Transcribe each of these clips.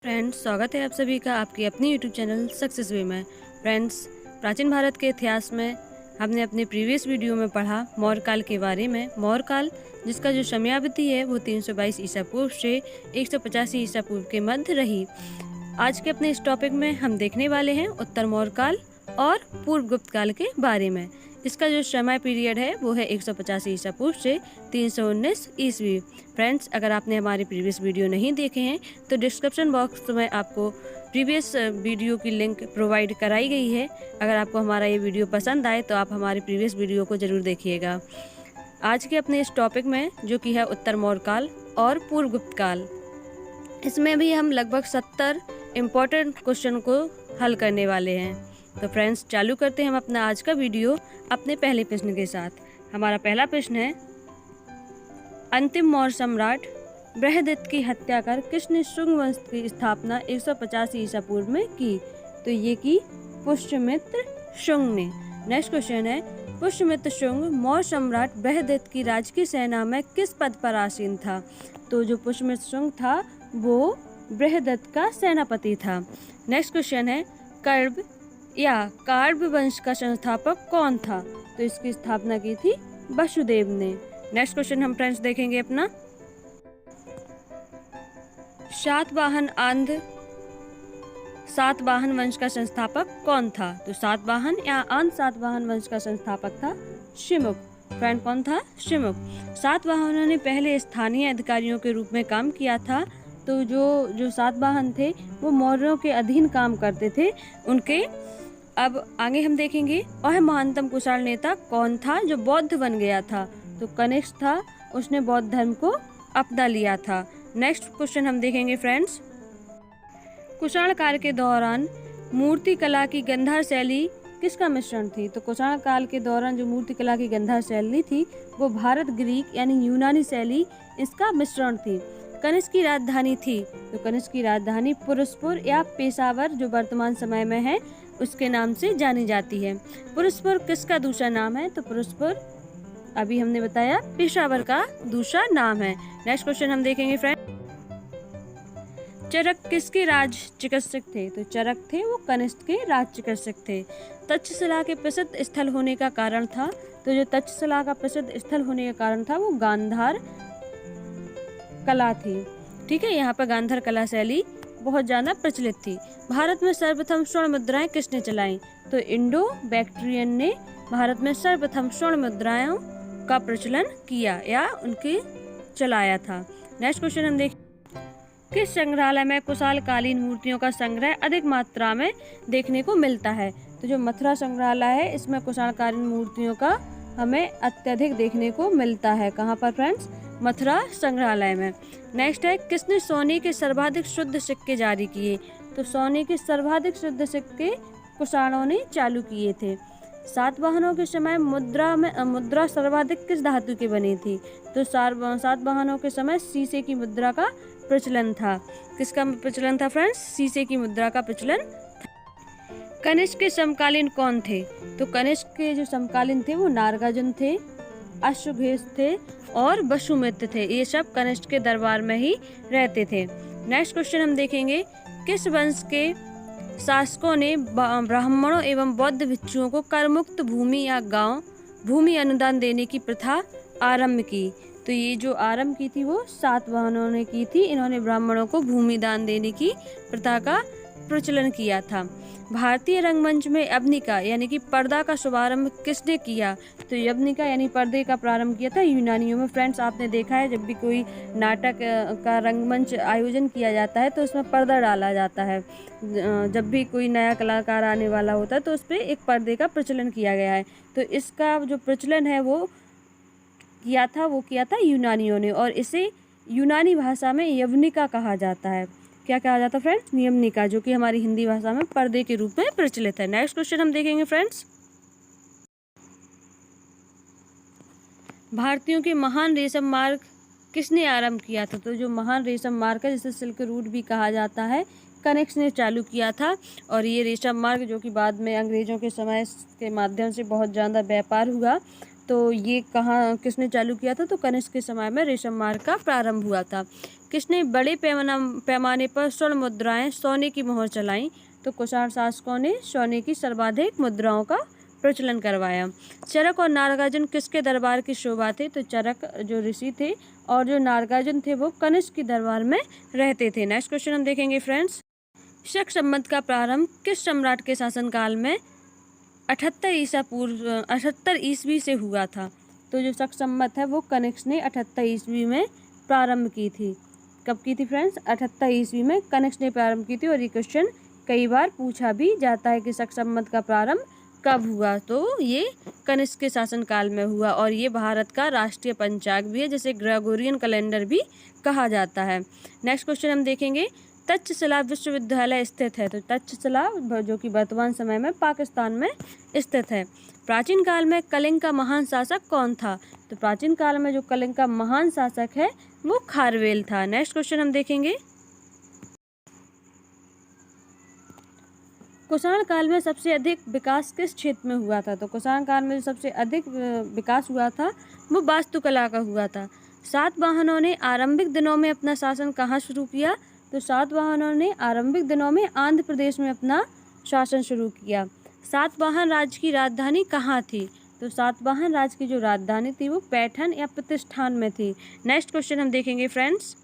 Friends, स्वागत है आप सभी का आपकी अपनी यूट्यूब चैनल सक्सेस वे में। फ्रेंड्स, प्राचीन भारत के इतिहास में हमने अपने प्रीवियस वीडियो में पढ़ा मौर्य काल के बारे में। मौर्य काल जिसका जो समयावधि है वो 322 ईसा पूर्व से 185 ईसा पूर्व के मध्य रही। आज के अपने इस टॉपिक में हम देखने वाले हैं उत्तर मौर्य काल और पूर्व गुप्त काल के बारे में। इसका जो समय पीरियड है वो है 185 ईसा पूर्व से 319 ईस्वी। फ्रेंड्स, अगर आपने हमारे प्रीवियस वीडियो नहीं देखे हैं तो डिस्क्रिप्शन बॉक्स में आपको प्रीवियस वीडियो की लिंक प्रोवाइड कराई गई है। अगर आपको हमारा ये वीडियो पसंद आए तो आप हमारे प्रीवियस वीडियो को ज़रूर देखिएगा। आज के अपने इस टॉपिक में जो कि है उत्तर मौर्य काल और पूर्व गुप्त काल, इसमें भी हम लगभग 70 इम्पोर्टेंट क्वेश्चन को हल करने वाले हैं। तो फ्रेंड्स, चालू करते हैं हम अपना आज का वीडियो अपने पहले प्रश्न के साथ। हमारा पहला प्रश्न है, अंतिम मौर्य सम्राट बृहदत्त की हत्या कर किसने शुंग वंश की स्थापना 185 ईसा पूर्व में की? तो ये की पुष्यमित्र शुंग ने। नेक्स्ट क्वेश्चन है, पुष्यमित्र शुंग मौर्य सम्राट बृहदत्त की राजकीय सेना में किस पद पर आसीन था? तो जो पुष्यमित्र शुंग था वो बृहदत्त का सेनापति था। नेक्स्ट क्वेश्चन है, कर्ब या कार्ब वंश का संस्थापक कौन था? तो इसकी स्थापना की थी वसुदेव ने। नेक्स्ट क्वेश्चन हम फ्रेंड्स देखेंगे अपना, सातवाहन वंश का संस्थापक कौन था? तो सातवाहन या आंध सातवाहन वंश का संस्थापक था शिमुक। फ्रेंड, कौन था? शिमुक। सातवाहनों ने पहले स्थानीय अधिकारियों के रूप में काम किया था। तो जो सातवाहन थे वो मौर्यों के अधीन काम करते थे उनके। अब आगे हम देखेंगे, वह महानतम कुशाण नेता कौन था जो बौद्ध बन गया था? तो कनिष्क था, उसने बौद्ध धर्म को अपना लिया था। नेक्स्ट क्वेश्चन हम देखेंगे फ्रेंड्स, कुषाण काल के दौरान मूर्ति कला की गंधार शैली किसका मिश्रण थी? तो कुषाण काल के दौरान जो मूर्ति कला की गंधार शैली थी वो भारत ग्रीक यानी यूनानी शैली इसका मिश्रण थी। कनिष्क की राजधानी थी, तो कनिष्क की राजधानी पुरुषपुर या पेशावर जो वर्तमान समय में है उसके नाम से जानी जाती है। पुरुषपुर किसका दूसरा नाम है? तो पुरुषपुर अभी हमने बताया पेशावर का दूसरा नाम है। नेक्स्ट क्वेश्चन हम देखेंगे फ्रेंड, चरक किसके राज चिकित्सक थे? तो चरक थे वो कनिष्क के राज चिकित्सक थे। तक्षशिला के प्रसिद्ध स्थल होने का कारण था? तो जो तक्षशिला का प्रसिद्ध स्थल होने का कारण था वो गांधार कला थी। ठीक है, यहाँ पर गांधार कला शैली बहुत ज्यादा प्रचलित थी। भारत में सर्वप्रथम स्वर्ण मुद्राएं किसने चलाई? तो इंडो बैक्ट्रियन ने भारत में सर्वप्रथम स्वर्ण मुद्राओं का प्रचलन किया या उनके चलाया था। नेक्स्ट क्वेश्चन हम देखें, किस संग्रहालय में कुशाल कालीन मूर्तियों का संग्रह अधिक मात्रा में देखने को मिलता है? तो जो मथुरा संग्रहालय है इसमें कुशाल कालीन मूर्तियों का हमें अत्यधिक देखने को मिलता है। कहाँ पर फ्रेंड्स? मथुरा संग्रहालय में। नेक्स्ट है, किसने सोने के सर्वाधिक शुद्ध सिक्के जारी किए? तो सोने के सर्वाधिक शुद्ध सिक्के कुषाणों ने चालू किए थे। सातवाहनों के समय मुद्रा सर्वाधिक किस धातु के बनी थी? तो सातवाहनों के समय शीशे की मुद्रा का प्रचलन था। किसका प्रचलन था फ्रेंड्स? शीशे की मुद्रा का प्रचलन था। कनिष्क के समकालीन कौन थे? तो कनिष्क के जो समकालीन थे वो नागार्जुन थे, अश्वघोष थे और वसुमित्र थे। ये सब कनिष्क के दरबार में ही रहते थे। नेक्स्ट क्वेश्चन हम देखेंगे, किस वंश के शासकों ने ब्राह्मणों एवं बौद्ध भिक्षुओं को करमुक्त भूमि या गांव भूमि अनुदान देने की प्रथा आरंभ की? तो ये जो आरंभ की थी वो सातवाहनों ने की थी। इन्होंने ब्राह्मणों को भूमि दान देने की प्रथा का प्रचलन किया था। भारतीय रंगमंच में यवनिका यानी कि पर्दा का शुभारंभ किसने किया? तो यवनिका यानी पर्दे का प्रारंभ किया था यूनानियों में। फ्रेंड्स, आपने देखा है जब भी कोई नाटक का रंगमंच आयोजन किया जाता है तो उसमें पर्दा डाला जाता है। जब भी कोई नया कलाकार आने वाला होता है तो उस पर एक पर्दे का प्रचलन किया गया है। तो इसका जो प्रचलन है वो किया था यूनानियों ने, और इसे यूनानी भाषा में यवनिका कहा जाता है। क्या कहा जाता है फ्रेंड्स? यवनिका, जो कि हमारी हिंदी भाषा में पर्दे के रूप में प्रचलित है। नेक्स्ट क्वेश्चन हम देखेंगे फ्रेंड्स, भारतीयों के महान रेशम मार्ग किसने आरंभ किया था? तो जो महान रेशम मार्ग है जिसे सिल्क रूट भी कहा जाता है, कनिष्क ने चालू किया था। और ये रेशम मार्ग जो कि बाद में अंग्रेजों के समय के माध्यम से बहुत ज़्यादा व्यापार हुआ, तो ये कहाँ किसने चालू किया था? तो कनिष्क के समय में रेशम मार्ग का प्रारंभ हुआ था। किसने बड़े पैमाने पर स्वर्ण मुद्राएं सोने की मोहर चलाई? तो कुषाण शासकों ने सोने की सर्वाधिक मुद्राओं का प्रचलन करवाया। चरक और नागार्जुन किसके दरबार की शोभा थे? तो चरक जो ऋषि थे और जो नागार्जुन थे वो कनिष्क के दरबार में रहते थे। नेक्स्ट क्वेश्चन हम देखेंगे फ्रेंड्स, शक संवत का प्रारंभ किस सम्राट के शासनकाल में 78 ईस्वी से हुआ था? तो जो शक संवत है वो कनिष्क ने 78 ईस्वी में प्रारंभ की थी। कब की थी फ्रेंड्स? 78 ईस्वी में कनिष्क ने प्रारंभ की थी। और ये क्वेश्चन कई बार पूछा भी जाता है कि शक संवत का प्रारंभ कब हुआ? तो ये कनिष्क के शासनकाल में हुआ। और ये भारत का राष्ट्रीय पंचांग भी है, जिसे ग्रेगोरियन कैलेंडर भी कहा जाता है। नेक्स्ट क्वेश्चन हम देखेंगे, तक्षशिला विश्वविद्यालय स्थित है? तो तक्षशिला जो कि वर्तमान समय में पाकिस्तान में स्थित है। प्राचीन काल में कलिंग का महान शासक कौन था? तो प्राचीन काल में जो कलिंग का महान शासक है वो खारवेल था। नेक्स्ट क्वेश्चन हम देखेंगे, कुषाण काल में सबसे अधिक विकास किस क्षेत्र में हुआ था? तो कुषाण काल में सबसे अधिक विकास हुआ था वो वास्तुकला का हुआ था। सातवाहनों ने आरंभिक दिनों में अपना शासन कहाँ शुरू किया? तो सातवाहनों ने आरंभिक दिनों में आंध्र प्रदेश में अपना शासन शुरू किया। सातवाहन राज्य की राजधानी कहाँ थी? तो सातवाहन राज्य की जो राजधानी थी वो पैठन या प्रतिष्ठान में थी। नेक्स्ट क्वेश्चन हम देखेंगे फ्रेंड्स,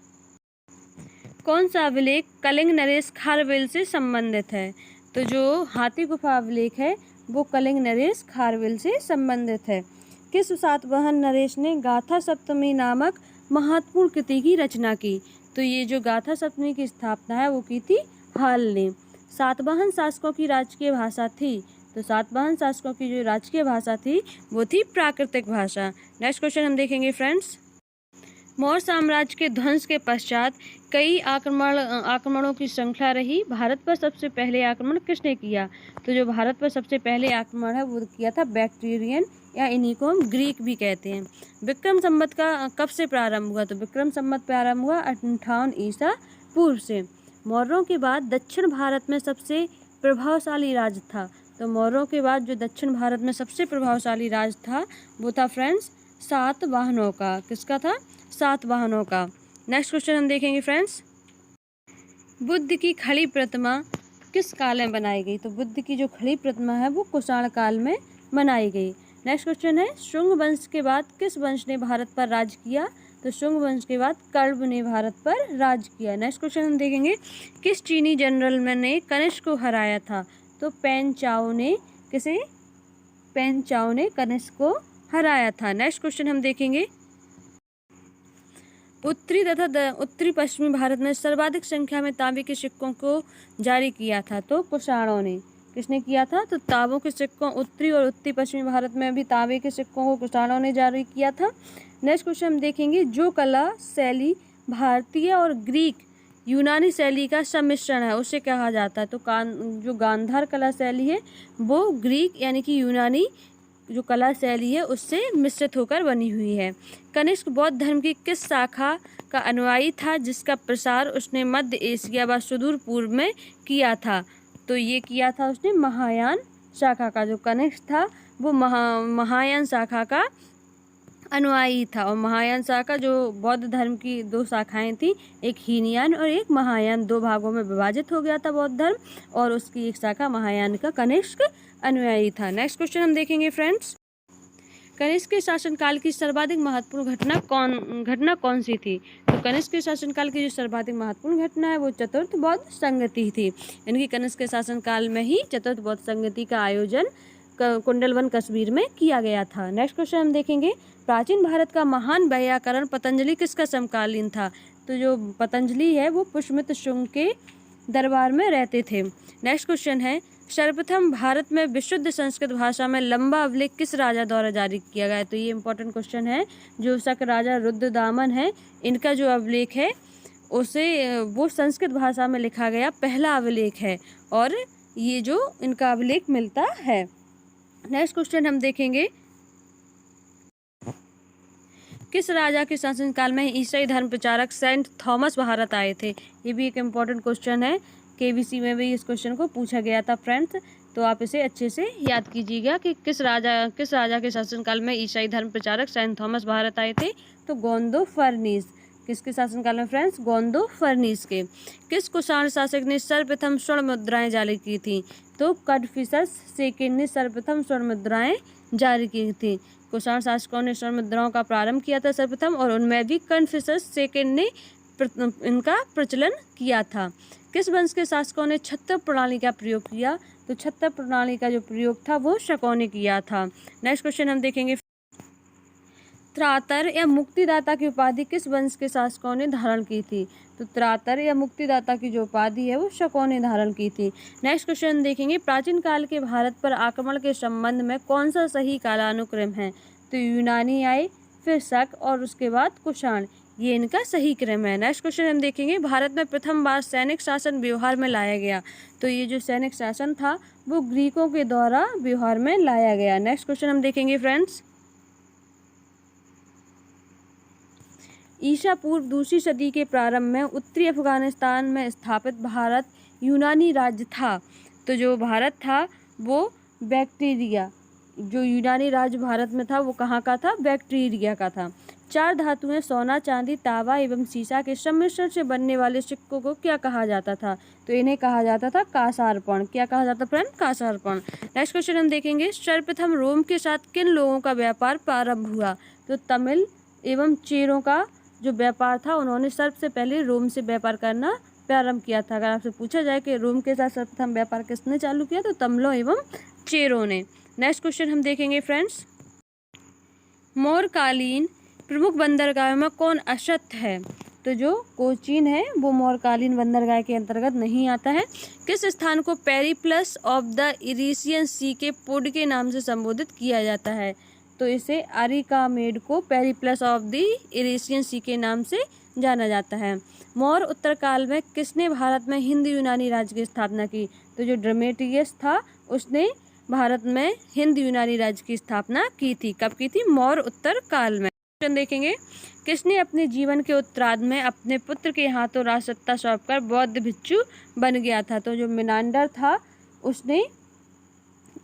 कौन सा अभिलेख कलिंग नरेश खारवेल से संबंधित है? तो जो हाथी गुफा अभिलेख है वो कलिंग नरेश खारवेल से संबंधित है। किस सातवाहन नरेश ने गाथा सप्तमी नामक महत्वपूर्ण कृति की रचना की? तो ये जो गाथा सप्तमी की स्थापना है वो की थी हाल ने। सातवाहन शासकों की राजकीय भाषा थी? तो सातवाहन शासकों की जो राजकीय भाषा थी वो थी प्राकृतिक भाषा। नेक्स्ट क्वेश्चन हम देखेंगे फ्रेंड्स, मौर्य साम्राज्य के ध्वंस के पश्चात कई आक्रमणों की श्रृंखला रही। भारत पर सबसे पहले आक्रमण किसने किया? तो जो भारत पर सबसे पहले आक्रमण है वो किया था बैक्टीरियन, या इन्हीं को हम ग्रीक भी कहते हैं। विक्रम संवत का कब से प्रारंभ हुआ? तो विक्रम संवत प्रारंभ हुआ 58 ईसा पूर्व से। मौर्यों के बाद दक्षिण भारत में सबसे प्रभावशाली राज्य था? तो मौर्यों के बाद जो दक्षिण भारत में सबसे प्रभावशाली राज्य था वो था फ्रेंड्स सातवाहनों का। किसका था? सातवाहनों का। नेक्स्ट क्वेश्चन हम देखेंगे फ्रेंड्स, बुद्ध की खड़ी प्रतिमा किस काल में बनाई गई? तो बुद्ध की जो खड़ी प्रतिमा है वो कुषाण काल में बनाई गई। नेक्स्ट क्वेश्चन है, शुंग वंश के बाद किस वंश ने भारत पर राज किया? तो शुंग वंश के बाद कण्व ने भारत पर राज किया। नेक्स्ट क्वेश्चन हम देखेंगे, किस चीनी जनरल ने कनिष्क को हराया था? तो पेन चाओ ने कनिष्क को हराया था। नेक्स्ट क्वेश्चन हम देखेंगे, उत्तरी तथा उत्तरी पश्चिमी भारत में सर्वाधिक संख्या में तांबे के सिक्कों को जारी किया था? तो कुषाणों ने। किसने किया था? तो तांबों के सिक्कों उत्तरी और उत्तरी पश्चिमी भारत में भी तांबे के सिक्कों को कुषाणों ने जारी किया था। नेक्स्ट क्वेश्चन हम देखेंगे, जो कला शैली भारतीय और ग्रीक यूनानी शैली का सम्मिश्रण है उसे कहा जाता है? तो जो गांधार कला शैली है वो ग्रीक यानी कि यूनानी जो कला शैली है उससे मिश्रित होकर बनी हुई है। कनिष्क बौद्ध धर्म की किस शाखा का अनुयायी था जिसका प्रसार उसने मध्य एशिया व सुदूर पूर्व में किया था? तो ये किया था उसने महायान शाखा का। जो कनिष्क था वो महायान शाखा का अनुयायी था। और महायान शाखा जो बौद्ध धर्म की दो शाखाएं थी, एक हीनयान और एक महायान, दो भागों में विभाजित हो गया था बौद्ध धर्म, और उसकी एक शाखा महायान का कनिष्क अनुयायी था। नेक्स्ट क्वेश्चन हम देखेंगे फ्रेंड्स, कनिष्क के शासनकाल की सर्वाधिक महत्वपूर्ण घटना कौन सी थी? तो कनिष्क के शासनकाल की जो सर्वाधिक महत्वपूर्ण घटना है वो चतुर्थ बौद्ध संगति थी। इनकी कनिष्क के शासनकाल में ही चतुर्थ बौद्ध संगति का आयोजन कुंडलवन कश्मीर में किया गया था। नेक्स्ट क्वेश्चन हम देखेंगे, प्राचीन भारत का महान वैयाकरण पतंजलि किसका समकालीन था? तो जो पतंजलि है वो पुष्यमित्र शुंग के दरबार में रहते थे। नेक्स्ट क्वेश्चन है, सर्वप्रथम भारत में विशुद्ध संस्कृत भाषा में लंबा अभिलेख किस राजा द्वारा जारी किया गया? तो ये इंपॉर्टेंट क्वेश्चन है। जो शक राजा रुद्रदामन है इनका जो अभिलेख है उसे वो संस्कृत भाषा में लिखा गया पहला अभिलेख है, और ये जो इनका अभिलेख मिलता है। नेक्स्ट क्वेश्चन हम देखेंगे, किस राजा के शासनकाल में ईसाई धर्म प्रचारक सेंट थॉमस भारत आए थे? ये भी एक इम्पॉर्टेंट क्वेश्चन है, केबीसी में भी इस क्वेश्चन को पूछा गया था फ्रेंड्स, तो आप इसे अच्छे से याद कीजिएगा कि किस राजा के शासनकाल में ईसाई धर्म प्रचारक सेंट थॉमस भारत आए थे? तो गोंदो फर्नीस। किसके शासनकाल में फ्रेंड्स? गोंदो फर्नीस के। किस कुषाण शासक ने सर्वप्रथम स्वर्ण मुद्राएं जारी की थी? तो कन्फ्यूशस सेकेंड ने सर्वप्रथम स्वर्ण मुद्राएं जारी की थी। कुषाण शासकों ने स्वर्ण मुद्राओं का प्रारंभ किया था सर्वप्रथम, और उनमें भी कन्फ्यूशस सेकेंड ने इनका प्रचलन किया था। किस वंश के शासकों ने छत्र प्रणाली का प्रयोग किया? तो छत्र प्रणाली का जो प्रयोग था वो शकों ने किया था। नेक्स्ट क्वेश्चन हम देखेंगे, त्रातर या मुक्तिदाता की उपाधि किस वंश के शासकों ने धारण की थी? तो त्रातर या मुक्तिदाता की जो उपाधि है वो शकों ने धारण की थी। नेक्स्ट क्वेश्चन देखेंगे, प्राचीन काल के भारत पर आक्रमण के संबंध में कौन सा सही कालानुक्रम है? तो यूनानी आए, फिर शक और उसके बाद कुषाण, ये इनका सही क्रम है। नेक्स्ट क्वेश्चन हम देखेंगे, भारत में प्रथम बार सैनिक शासन व्यवहार में लाया गया। तो ये जो सैनिक शासन था वो ग्रीकों के द्वारा व्यवहार में लाया गया। नेक्स्ट क्वेश्चन हम देखेंगे फ्रेंड्स, ईसा पूर्व दूसरी सदी के प्रारंभ में उत्तरी अफगानिस्तान में स्थापित भारत यूनानी राज्य था। तो जो भारत था वो बैक्टीरिया, जो यूनानी राज्य भारत में था वो कहाँ का था? बैक्टीरिया का था। चार धातुएं सोना, चांदी, तांबा एवं सीसा के सम्मिश्रण से बनने वाले सिक्कों को क्या कहा जाता था? तो इन्हें कहा जाता था कांसार्पण। क्या कहा जाता फ्रेंड? कांसार्पण। नेक्स्ट क्वेश्चन हम देखेंगे, सर्वप्रथम रोम के साथ किन लोगों का व्यापार प्रारंभ हुआ? तो तमिल एवं चेरों का जो व्यापार था उन्होंने सबसे पहले रोम से व्यापार करना प्रारंभ किया था। अगर आपसे पूछा जाए कि रोम के साथ सर्वप्रथम व्यापार किसने चालू किया, तो तमिलों एवं चेरों ने। नेक्स्ट क्वेश्चन हम देखेंगे फ्रेंड्स, मौर्यकालीन प्रमुख बंदरगाह में कौन अशक्त है? तो जो कोचीन है वो मौर्यकालीन बंदरगाह के अंतर्गत नहीं आता है। किस स्थान को पेरिप्लस ऑफ द इरीसियन सी के पुड के नाम से संबोधित किया जाता है? तो इसे अरिकामेड को पेरिप्लस ऑफ द इरीसियन सी के नाम से जाना जाता है। मौर्य उत्तर काल में किसने भारत में हिंद यूनानी राज्य की स्थापना की? तो जो ड्रमेटियस था उसने भारत में हिंद यूनानी राज्य की स्थापना की थी। कब की थी? मौर्य उत्तर काल में। देखेंगे, किसने अपने जीवन के उत्तरार्ध में अपने पुत्र के हाथों राजसत्ता सौंपकर बौद्ध भिक्षु बन गया था? तो जो मिनांडर था उसने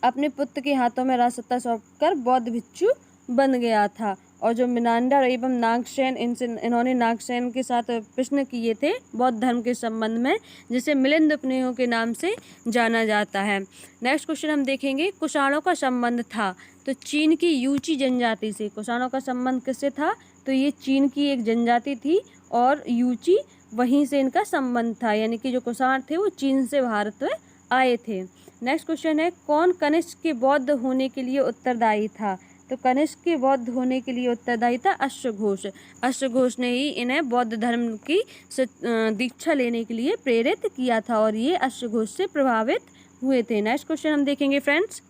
अपने पुत्र के हाथों में राजसत्ता सौंपकर बौद्ध भिक्षु बन गया था। और जो मिनांडर एवं नागसेन, इन्होंने नागसेन के साथ प्रश्न किए थे बौद्ध धर्म के संबंध में, जिसे मिलिंद उपनिषद के नाम से जाना जाता है। नेक्स्ट क्वेश्चन हम देखेंगे, कुषाणों का संबंध था? तो चीन की यूची जनजाति से। कुषाणों का संबंध किससे था? तो ये चीन की एक जनजाति थी और यूची वहीं से इनका संबंध था, यानी कि जो कुषाण थे वो चीन से भारत में आए थे। नेक्स्ट क्वेश्चन है, कौन कनिष्क के बौद्ध होने के लिए उत्तरदायी था? तो कनिष्क के बौद्ध होने के लिए उत्तरदायी था अश्वघोष। अश्वघोष ने ही इन्हें बौद्ध धर्म की दीक्षा लेने के लिए प्रेरित किया था और ये अश्वघोष से प्रभावित हुए थे। नेक्स्ट क्वेश्चन हम देखेंगे फ्रेंड्स,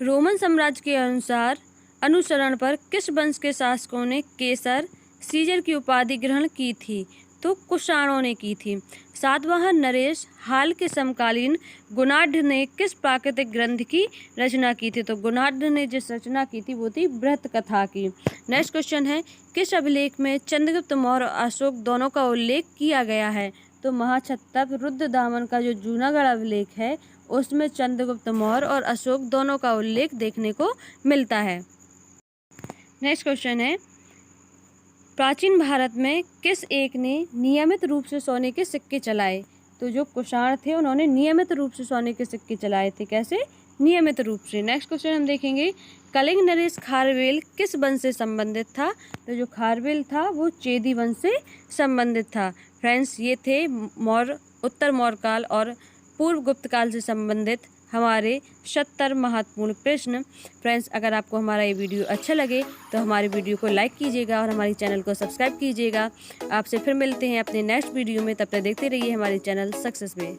रोमन साम्राज्य के अनुसरण पर किस वंश के शासकों ने केसर सीजर की उपाधि ग्रहण की थी? तो कुषाणों ने की थी। सातवाहन नरेश हाल के समकालीन गुणाढ़ ने किस प्राकृतिक ग्रंथ की रचना की थी? तो गुणाढ़ ने जिस रचना की थी वो थी बृहत कथा की। नेक्स्ट क्वेश्चन है, किस अभिलेख में चंद्रगुप्त मौर्य और अशोक दोनों का उल्लेख किया गया है? तो महाक्षत्तप रुद्रदामन का जो जूनागढ़ अभिलेख है उसमें चंद्रगुप्त मौर्य और अशोक दोनों का उल्लेख देखने को मिलता है। नेक्स्ट क्वेश्चन है, प्राचीन भारत में किस एक ने नियमित रूप से सोने के सिक्के चलाए? तो जो कुषाण थे उन्होंने नियमित रूप से सोने के सिक्के चलाए थे। कैसे? नियमित रूप से। नेक्स्ट क्वेश्चन हम देखेंगे, कलिंग नरेश खारवेल किस वंश से संबंधित था? तो जो खारवेल था वो चेदी वंश से संबंधित था। फ्रेंड्स, ये थे उत्तर मौर्य काल और पूर्व गुप्त काल से संबंधित हमारे 70 महत्वपूर्ण प्रश्न। फ्रेंड्स, अगर आपको हमारा ये वीडियो अच्छा लगे तो हमारे वीडियो को लाइक कीजिएगा और हमारे चैनल को सब्सक्राइब कीजिएगा। आपसे फिर मिलते हैं अपने नेक्स्ट वीडियो में, तब तक देखते रहिए हमारे चैनल सक्सेस में।